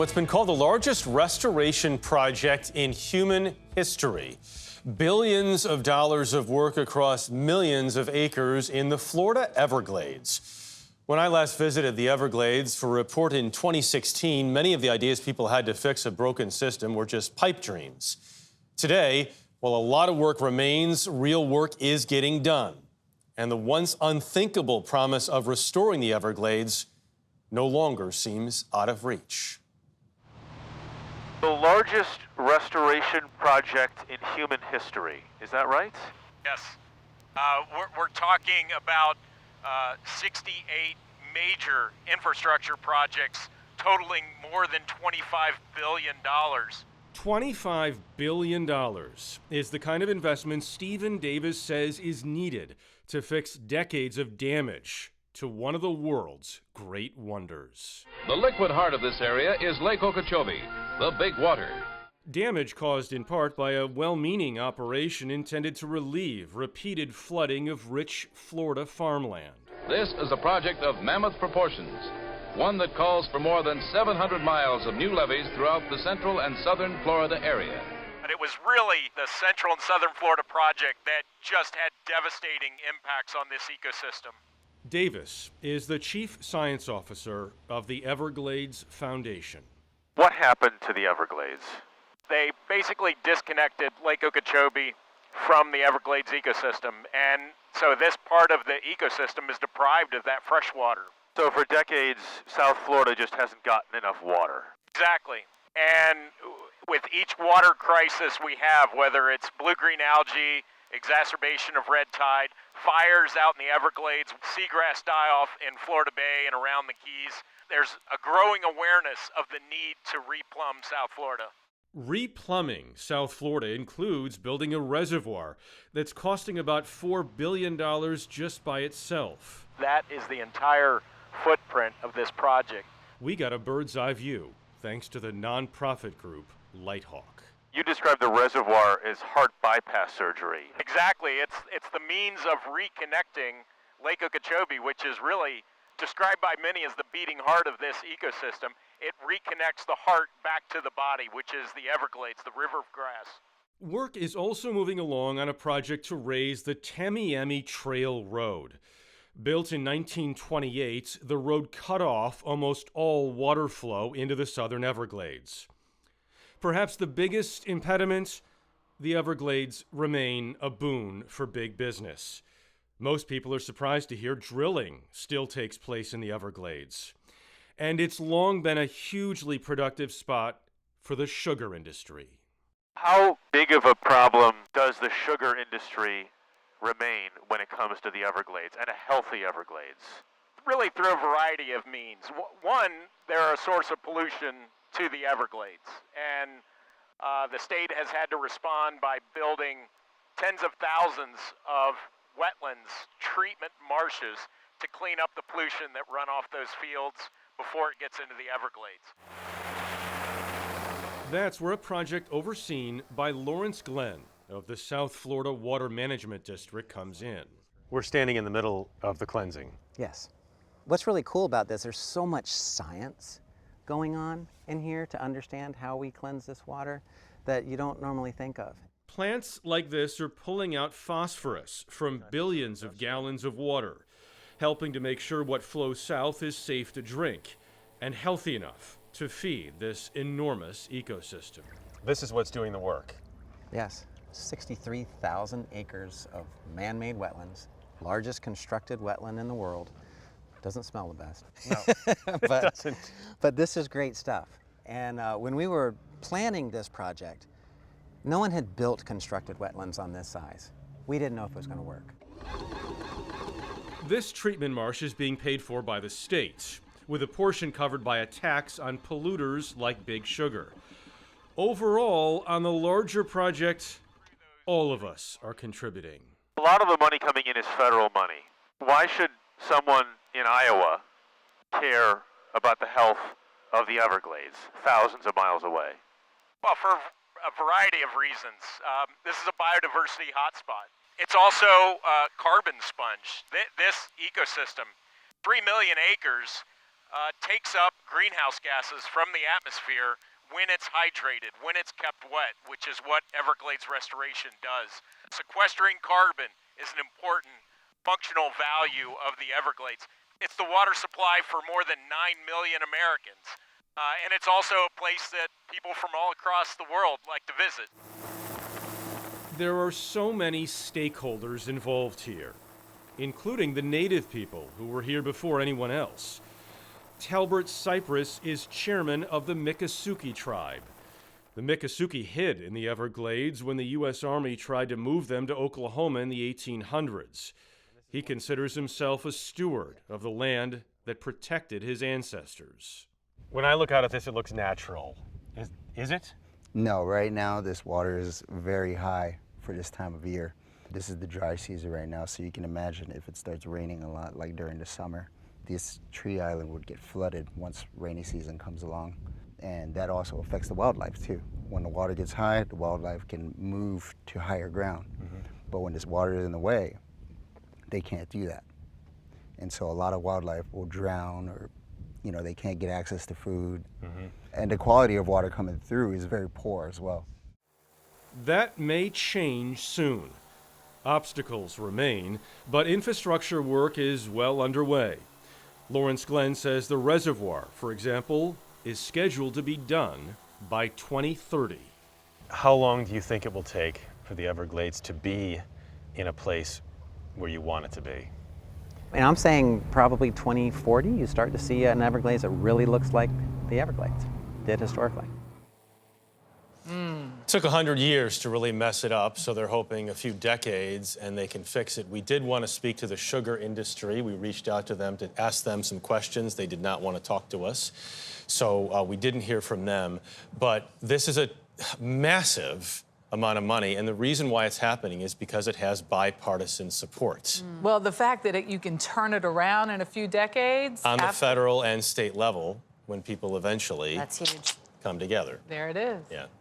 What's been called the largest restoration project in human history. Billions of dollars of work across millions of acres in the Florida Everglades. When I last visited the Everglades for a report in 2016, many of the ideas people had to fix a broken system were just pipe dreams. Today, while a lot of work remains, real work is getting done. And the once unthinkable promise of restoring the Everglades no longer seems out of reach. The largest restoration project in human history. Is that right? Yes. We're talking about 68 major infrastructure projects totaling more than $25 billion. $25 billion is the kind of investment Stephen Davis says is needed to fix decades of damage to one of the world's great wonders. The liquid heart of this area is Lake Okeechobee, the big water. Damage caused in part by a well-meaning operation intended to relieve repeated flooding of rich Florida farmland. This is a project of mammoth proportions, one that calls for more than 700 miles of new levees throughout the central and southern Florida area. But it was really the Central and Southern Florida project that just had devastating impacts on this ecosystem. Davis is the Chief Science Officer of the Everglades Foundation. What happened to the Everglades? They basically disconnected Lake Okeechobee from the Everglades ecosystem, and so this part of the ecosystem is deprived of that fresh water. So for decades, South Florida just hasn't gotten enough water. Exactly. And with each water crisis we have, whether it's blue-green algae, exacerbation of red tide, fires out in the Everglades, seagrass die-off in Florida Bay and around the Keys, there's a growing awareness of the need to replumb South Florida. Replumbing South Florida includes building a reservoir that's costing about $4 billion just by itself. That is the entire footprint of this project. We got a bird's eye view thanks to the nonprofit group Lighthawk. You described the reservoir as heart bypass surgery. Exactly. It's the means of reconnecting Lake Okeechobee, which is really described by many as the beating heart of this ecosystem. It reconnects the heart back to the body, which is the Everglades, the river of grass. Work is also moving along on a project to raise the Tamiami Trail Road. Built in 1928, the road cut off almost all water flow into the southern Everglades. Perhaps the biggest impediment, the Everglades remain a boon for big business. Most people are surprised to hear drilling still takes place in the Everglades. And it's long been a hugely productive spot for the sugar industry. How big of a problem does the sugar industry remain when it comes to the Everglades and a healthy Everglades? Really through a variety of means. One, they're a source of pollution to the Everglades. And the state has had to respond by building tens of thousands of wetlands, treatment marshes to clean up the pollution that run off those fields before it gets into the Everglades. That's where a project overseen by Lawrence Glenn of the South Florida Water Management District comes in. We're standing in the middle of the cleansing. Yes. What's really cool about this, there's so much science going on in here to understand how we cleanse this water that you don't normally think of. Plants like this are pulling out phosphorus from billions of gallons of water, helping to make sure what flows south is safe to drink and healthy enough to feed this enormous ecosystem. This is what's doing the work. Yes, 63,000 acres of man-made wetlands, largest constructed wetland in the world. Doesn't smell the best. No, it doesn't. But this is great stuff. And when we were planning this project, no one had built constructed wetlands on this size. We didn't know if it was going to work. This treatment marsh is being paid for by the state, with a portion covered by a tax on polluters like Big Sugar. Overall, on the larger project, all of us are contributing. A lot of the money coming in is federal money. Why should someone in Iowa care about the health of the Everglades, thousands of miles away? Well, for a variety of reasons. This is a biodiversity hotspot. It's also a carbon sponge. This ecosystem, 3 million acres, takes up greenhouse gases from the atmosphere when it's hydrated, when it's kept wet, which is what Everglades restoration does. Sequestering carbon is an important functional value of the Everglades. It's the water supply for more than 9 million Americans. And it's also a place that people from all across the world like to visit. There are so many stakeholders involved here, including the native people who were here before anyone else. Talbert Cypress is chairman of the Miccosukee tribe. The Miccosukee hid in the Everglades when the U.S. Army tried to move them to Oklahoma in the 1800s. He considers himself a steward of the land that protected his ancestors. When I look out at this, it looks natural. Is it? No, right now this water is very high for this time of year. This is the dry season right now, so you can imagine if it starts raining a lot, like during the summer, this tree island would get flooded once rainy season comes along. And that also affects the wildlife too. When the water gets high, the wildlife can move to higher ground. But when this water is in the way, they can't do that. And so a lot of wildlife will drown, or they can't get access to food. And the quality of water coming through is very poor as well. That may change soon. Obstacles remain, but infrastructure work is well underway. Lawrence Glenn says the reservoir, for example, is scheduled to be done by 2030. How long do you think it will take for the Everglades to be in a place where you want it to be? And I'm saying probably 2040, you start to see an Everglades that really looks like the Everglades did historically. It took 100 years to really mess it up, so they're hoping a few decades and they can fix it. We did want to speak to the sugar industry. We reached out to them to ask them some questions. They did not want to talk to us, so we didn't hear from them. But this is a massive amount of money, and the reason why it's happening is because it has bipartisan support. Well, the fact that you can turn it around in a few decades. On the federal and state level, when people eventually That's huge. come together. There it is. Yeah.